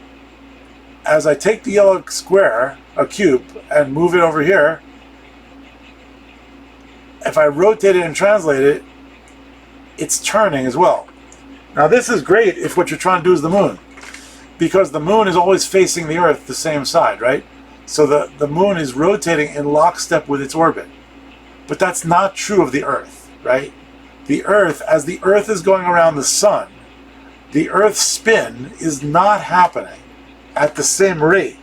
as I take the yellow square, a cube, and move it over here, if I rotate it and translate it, it's turning as well. Now this is great if what you're trying to do is the moon, because the moon is always facing the Earth the same side, right? So the moon is rotating in lockstep with its orbit. But that's not true of the Earth, right? The Earth, as the Earth is going around the sun, the Earth's spin is not happening at the same rate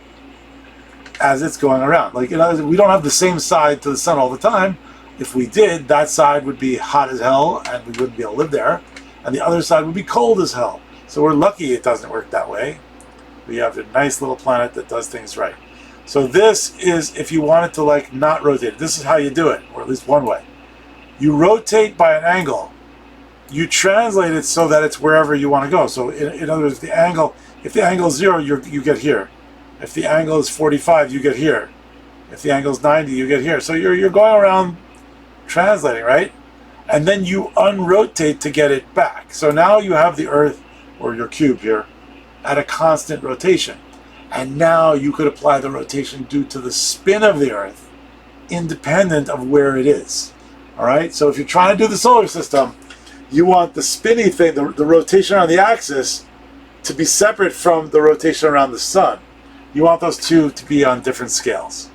as it's going around. Like, we don't have the same side to the sun all the time. If we did, that side would be hot as hell and we wouldn't be able to live there. And the other side would be cold as hell. So we're lucky it doesn't work that way. We have a nice little planet that does things right. So this is, if you wanted to like not rotate, this is how you do it, or at least one way. You rotate by an angle. You translate it so that it's wherever you want to go. So in other words, if the angle is 0, you get here. If the angle is 45, you get here. If the angle is 90, you get here. So you're going around translating, right? And then you unrotate to get it back. So now you have the Earth, or your cube here, at a constant rotation. And now you could apply the rotation due to the spin of the Earth, independent of where it is. All right? So if you're trying to do the solar system, you want the spinny thing, the rotation on the axis, to be separate from the rotation around the sun. You want those two to be on different scales.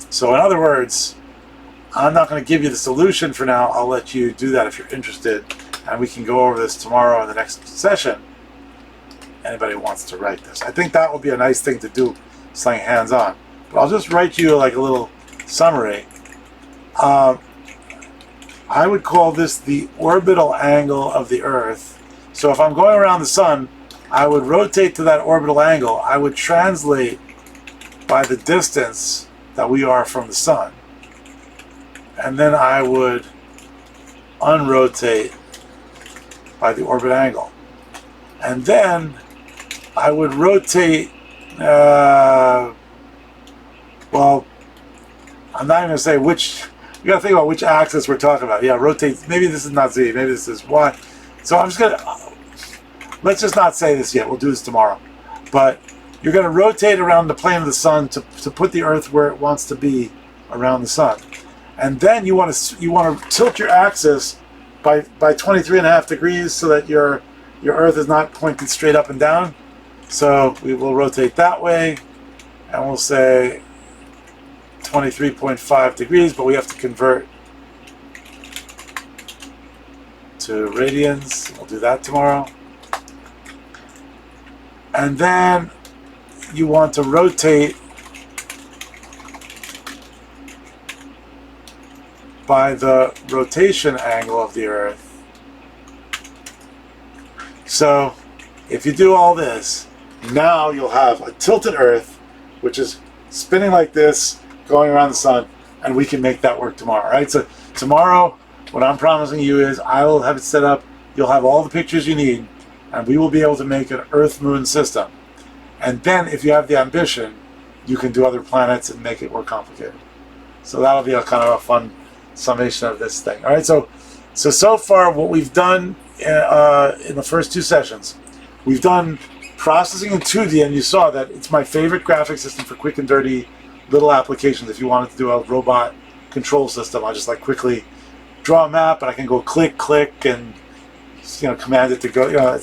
So in other words, I'm not going to give you the solution for now. I'll let you do that if you're interested, and we can go over this tomorrow in the next session. Anybody wants to write this. I think that will be a nice thing to do, slaying hands-on. But I'll just write you like a little summary. I would call this the orbital angle of the Earth. So if I'm going around the sun, I would rotate to that orbital angle. I would translate by the distance that we are from the sun. And then I would unrotate by the orbit angle. And then I would rotate, well, I'm not even going to say which, you got to think about which axis we're talking about. Yeah, rotate, maybe this is not Z, maybe this is Y. So I'm just going to, let's just not say this yet, we'll do this tomorrow. But you're going to rotate around the plane of the sun to put the Earth where it wants to be around the sun. And then you want to tilt your axis by 23.5 degrees so that your Earth is not pointed straight up and down. So we will rotate that way, and we'll say 23.5 degrees, but we have to convert to radians. We'll do that tomorrow. And then you want to rotate by the rotation angle of the Earth. So if you do all this, now you'll have a tilted Earth, which is spinning like this, going around the sun, and we can make that work tomorrow, right? So tomorrow, what I'm promising you is I will have it set up, you'll have all the pictures you need, and we will be able to make an Earth-Moon system. And then, if you have the ambition, you can do other planets and make it more complicated. So that'll be a kind of a fun summation of this thing. All right, so far what we've done in the first 2 sessions, we've done processing in 2D, and you saw that it's my favorite graphic system for quick and dirty little applications. If you wanted to do a robot control system, I'll just like quickly draw a map, and I can go click, and command it to go.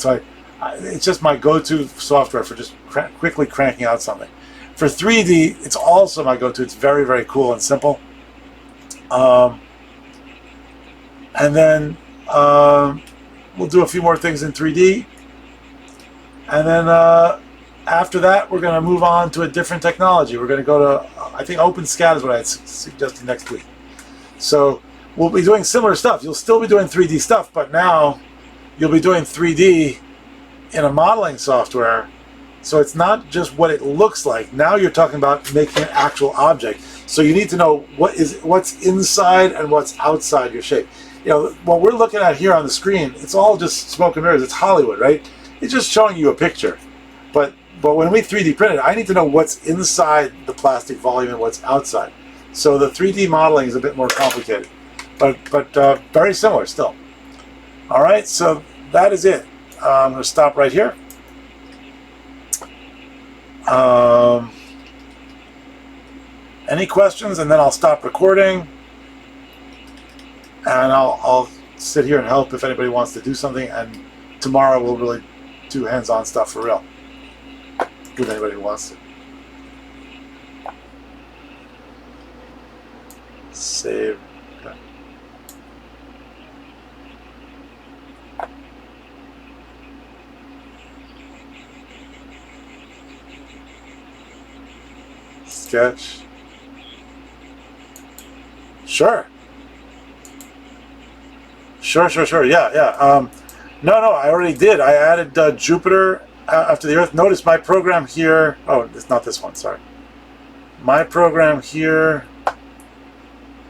It's just my go-to software for just quickly cranking out something. For 3D, it's also my go-to. It's very, very cool and simple. And then we'll do a few more things in 3D. And then after that, we're going to move on to a different technology. We're going to go to, I think OpenSCAD is what I suggested next week. So we'll be doing similar stuff. You'll still be doing 3D stuff, but now you'll be doing 3D in a modeling software. So it's not just what it looks like. Now you're talking about making an actual object. So you need to know what's inside and what's outside your shape. What we're looking at here on the screen, it's all just smoke and mirrors. It's Hollywood, right? It's just showing you a picture. But when we 3D print it, I need to know what's inside the plastic volume and what's outside. So the 3D modeling is a bit more complicated, but very similar still. All right, so that is it. I'm going to stop right here. Any questions? And then I'll stop recording, and I'll sit here and help if anybody wants to do something. And tomorrow we'll really do hands-on stuff for real with anybody who wants to. Save. Okay. Sketch. Sure. Yeah. No, I already did. I added Jupiter after the Earth. Notice my program here. Oh, it's not this one. Sorry. My program here.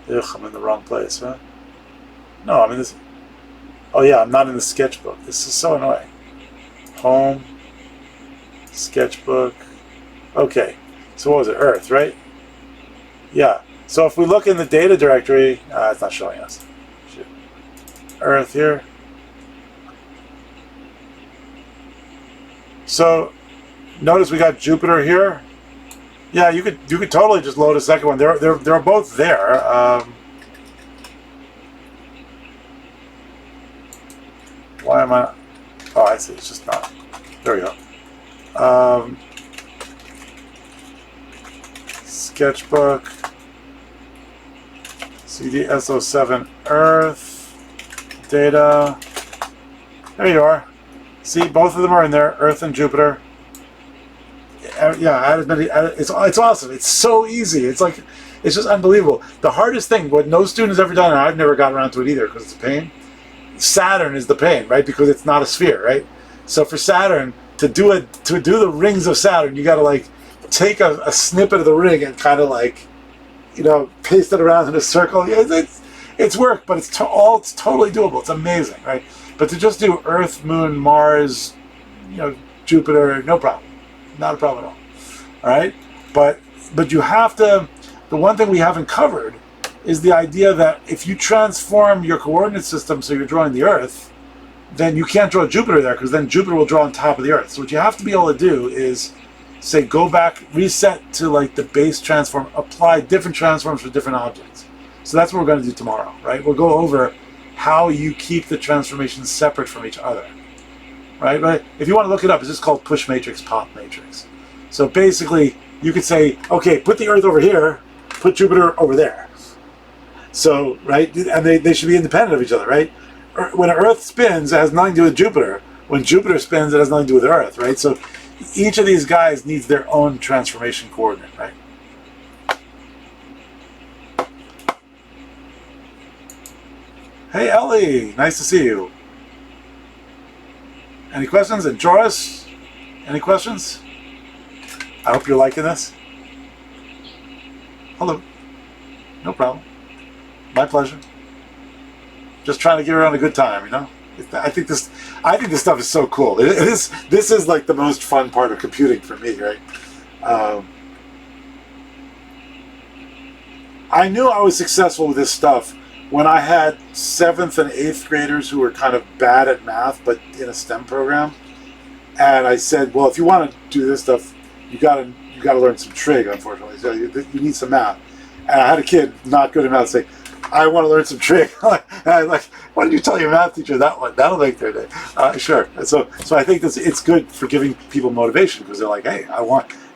Ugh, I'm in the wrong place, huh? No, I'm in this. Oh yeah, I'm not in the sketchbook. This is so annoying. Home. Sketchbook. Okay. So what was it? Earth, right? Yeah. So if we look in the data directory, it's not showing us. Shit. Earth here. So notice we got Jupiter here. Yeah, you could totally just load a second one. They're both there. Why am I? Oh, I see. It's just not. There we go. Sketchbook. CDSO7 Earth data. There you are. See, both of them are in there. Earth and Jupiter. Yeah, it's awesome. It's so easy. It's just unbelievable. The hardest thing, what no student has ever done, and I've never got around to it either because it's a pain. Saturn is the pain, right? Because it's not a sphere, right? So for Saturn to do the rings of Saturn, you got to take a snippet of the ring and kind of paste it around in a circle. It's work, but it's totally doable. It's amazing, right? But to just do Earth, Moon, Mars, Jupiter, no problem. Not a problem at all. All right? But you have to, the one thing we haven't covered is the idea that if you transform your coordinate system so you're drawing the Earth, then you can't draw Jupiter there because then Jupiter will draw on top of the Earth. So what you have to be able to do is say go back, reset to the base transform, apply different transforms for different objects. So that's what we're going to do tomorrow, right? We'll go over how you keep the transformations separate from each other. Right? But if you want to look it up, it's just called push matrix, pop matrix. So basically, you could say, okay, put the Earth over here, put Jupiter over there. So, right? And they should be independent of each other, right? When Earth spins, it has nothing to do with Jupiter. When Jupiter spins, it has nothing to do with Earth, right? So each of these guys needs their own transformation coordinate, right? Hey Ellie, nice to see you. Any questions? And Joris, any questions? I hope you're liking this. Hello. No problem. My pleasure. Just trying to give everyone a good time, you know? I think this stuff is so cool. This is like the most fun part of computing for me, right? I knew I was successful with this stuff when I had 7th and 8th graders who were kind of bad at math, but in a STEM program. And I said, well, if you want to do this stuff, you gotta learn some trig, unfortunately. So you need some math. And I had a kid not good at math say, I want to learn some trig. And I was like, why didn't you tell your math teacher that one? That'll make their day. Sure. So I think it's good for giving people motivation because they're like, hey,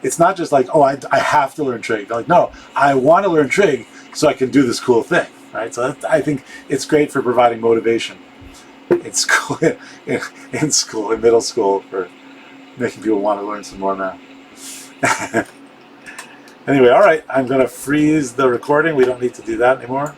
it's not just like, oh, I have to learn trig. They're like, no, I want to learn trig so I can do this cool thing, right? So I think it's great for providing motivation in school, in middle school, for making people want to learn some more math. Anyway, all right, I'm going to freeze the recording. We don't need to do that anymore.